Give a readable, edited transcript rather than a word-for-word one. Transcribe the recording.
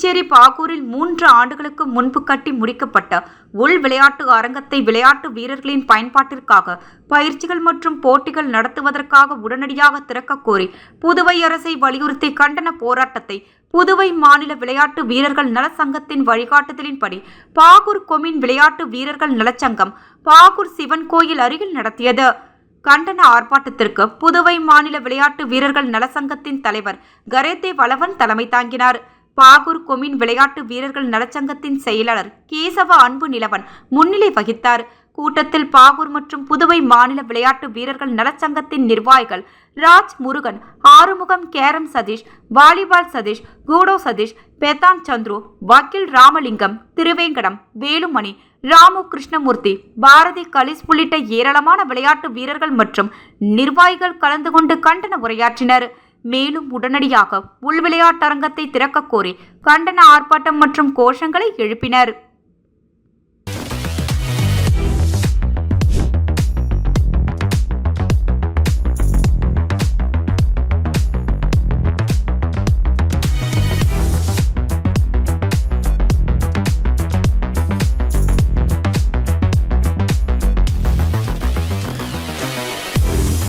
புதுச்சேரி பாகூரில் 3 ஆண்டுகளுக்கு முன்பு கட்டி முடிக்கப்பட்ட உள் விளையாட்டு அரங்கத்தை விளையாட்டு வீரர்களின் பயன்பாட்டிற்காக பயிற்சிகள் மற்றும் போட்டிகள் நடத்துவதற்காக உடனடியாக திறக்க கோரி புதுவை அரசை வலியுறுத்தி கண்டன போராட்டத்தை புதுவை மாநில விளையாட்டு வீரர்கள் நலச்சங்கத்தின் வழிகாட்டுதலின்படி பாகூர் கொம்யூன் விளையாட்டு வீரர்கள் நலச்சங்கம் பாகூர் சிவன் கோயில் அருகில் நடத்தியது. கண்டன ஆர்ப்பாட்டத்திற்கு புதுவை மாநில விளையாட்டு வீரர்கள் நலச்சங்கத்தின் தலைவர் கரேத்தே வளவன் தலைமை தாங்கினார். பாகூர் கொம்யூன் விளையாட்டு வீரர்கள் நலச்சங்கத்தின் செயலாளர் கேசவ அன்பு நிலவன் முன்னிலை வகித்தார். கூட்டத்தில் பாகூர் மற்றும் புதுவை மாநில விளையாட்டு வீரர்கள் நலச்சங்கத்தின் நிர்வாகிகள் ராஜ் முருகன், ஆறுமுகம், கேரம் சதீஷ், வாலிபால் சதீஷ், கூடோ சதீஷ், பெத்தான் சந்துரு, வக்கீல் ராமலிங்கம், திருவேங்கடம், வேலுமணி, ராமு கிருஷ்ணமூர்த்தி, பாரதி கலிஸ் உள்ளிட்ட ஏராளமான விளையாட்டு வீரர்கள் மற்றும் நிர்வாகிகள் கலந்து கொண்டு கண்டன உரையாற்றினர். மேலும் உடனடியாக உள் விளையாட்டரங்கத்தை திறக்க கோரி கண்டன ஆர்ப்பாட்டம் மற்றும் கோஷங்களை எழுப்பினர்.